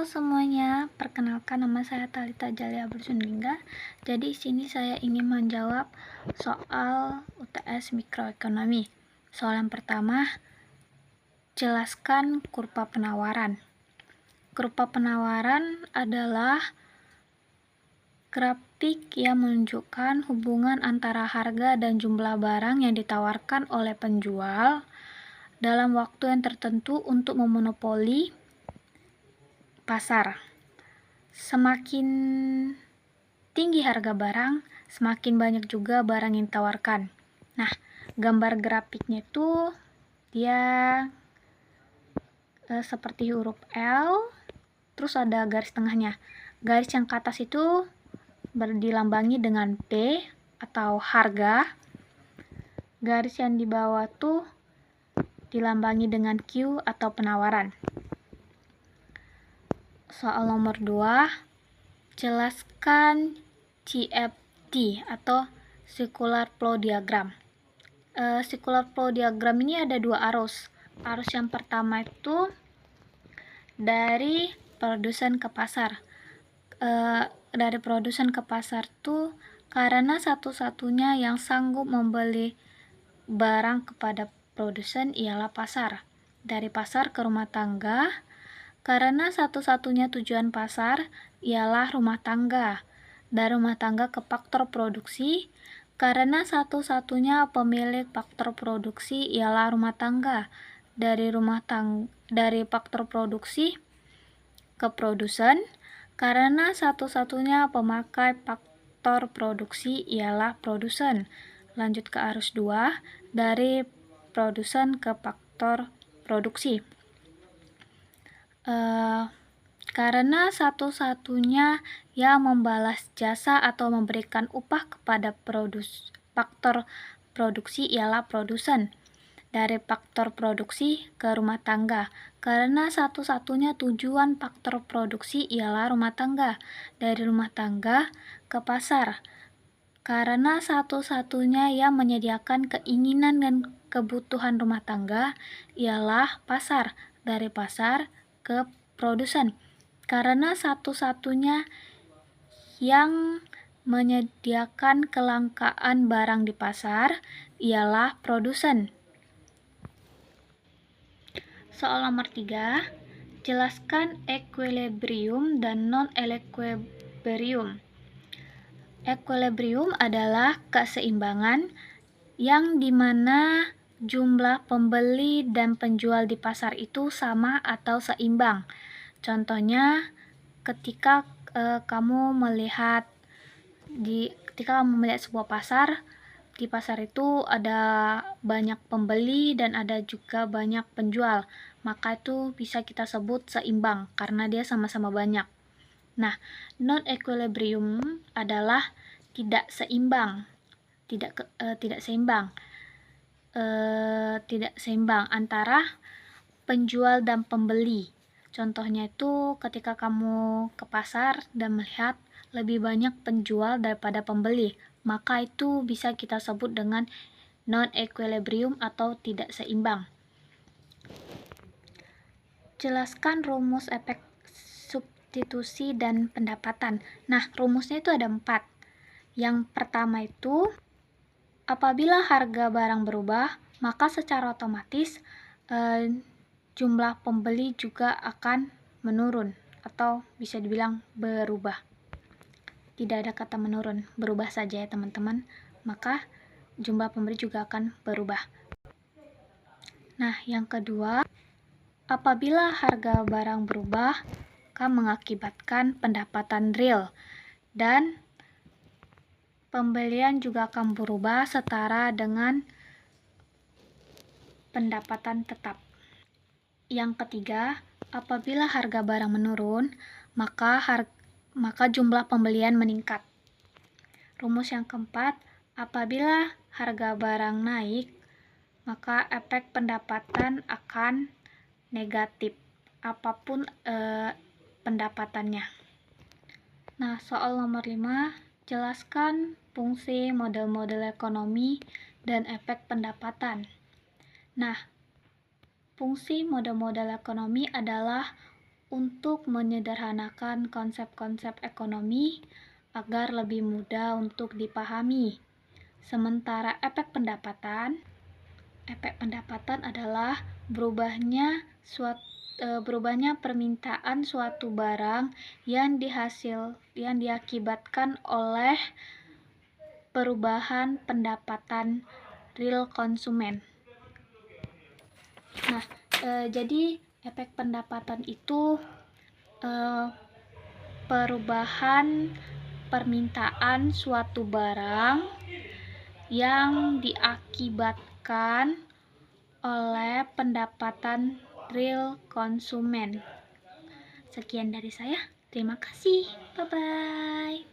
Halo semuanya, perkenalkan nama saya Thalita Jalia Bersundingga. Jadi sini saya ingin menjawab soal UTS Mikroekonomi. Soal yang pertama, jelaskan kurva penawaran. Kurva penawaran adalah grafik yang menunjukkan hubungan antara harga dan jumlah barang yang ditawarkan oleh penjual dalam waktu yang tertentu untuk memonopoli pasar. Semakin tinggi harga barang, semakin banyak juga barang yang ditawarkan. Nah, gambar grafiknya itu dia seperti huruf L, terus ada garis tengahnya. Garis yang ke atas itu dilambangi dengan P atau harga. Garis yang di bawah tuh dilambangi dengan Q atau penawaran. Soal nomor 2, jelaskan CFD atau Circular Flow Diagram. Circular Flow Diagram ini ada dua arus. Arus yang pertama itu dari produsen ke pasar. Dari produsen ke pasar tuh karena satu-satunya yang sanggup membeli barang kepada produsen ialah pasar. Dari pasar ke rumah tangga, karena satu-satunya tujuan pasar ialah rumah tangga. Dari rumah tangga ke faktor produksi, karena satu-satunya pemilik faktor produksi ialah rumah tangga. Dari faktor produksi ke produsen, karena satu-satunya pemakai faktor produksi ialah produsen. Lanjut ke arus 2, dari produsen ke faktor produksi. Karena satu-satunya yang membalas jasa atau memberikan upah kepada faktor produksi ialah produsen. Dari faktor produksi ke rumah tangga, karena satu-satunya tujuan faktor produksi ialah rumah tangga. Dari rumah tangga ke pasar, karena satu-satunya yang menyediakan keinginan dan kebutuhan rumah tangga ialah pasar. Dari pasar ke produsen, karena satu-satunya yang menyediakan kelangkaan barang di pasar ialah produsen. Soal nomor 3, jelaskan equilibrium dan non-equilibrium. Equilibrium adalah keseimbangan yang dimana jumlah pembeli dan penjual di pasar itu sama atau seimbang. Contohnya, ketika kamu melihat sebuah pasar, di pasar itu ada banyak pembeli dan ada juga banyak penjual, maka itu bisa kita sebut seimbang karena dia sama-sama banyak. Nah, non-equilibrium adalah tidak seimbang antara penjual dan pembeli. Contohnya itu ketika kamu ke pasar dan melihat lebih banyak penjual daripada pembeli, maka itu bisa kita sebut dengan non-equilibrium atau tidak seimbang. Jelaskan rumus efek substitusi dan pendapatan. Nah, rumusnya itu ada 4. Yang pertama itu, apabila harga barang berubah, maka secara otomatis jumlah pembeli juga akan menurun atau bisa dibilang berubah. Tidak ada kata menurun, berubah saja ya teman-teman. Maka jumlah pembeli juga akan berubah. Nah, yang kedua, apabila harga barang berubah, akan mengakibatkan pendapatan real dan pembelian juga akan berubah setara dengan pendapatan tetap. Yang ketiga, apabila harga barang menurun, maka jumlah pembelian meningkat. Rumus yang keempat, apabila harga barang naik, maka efek pendapatan akan negatif, apapun pendapatannya. Nah, soal nomor 5, jelaskan fungsi model-model ekonomi dan efek pendapatan. Nah, fungsi model-model ekonomi adalah untuk menyederhanakan konsep-konsep ekonomi agar lebih mudah untuk dipahami. Sementara efek pendapatan adalah berubahnya permintaan suatu barang yang diakibatkan oleh perubahan pendapatan real konsumen. Nah, jadi efek pendapatan itu perubahan permintaan suatu barang yang diakibatkan oleh pendapatan real konsumen. Sekian dari saya. Terima kasih. Bye-bye.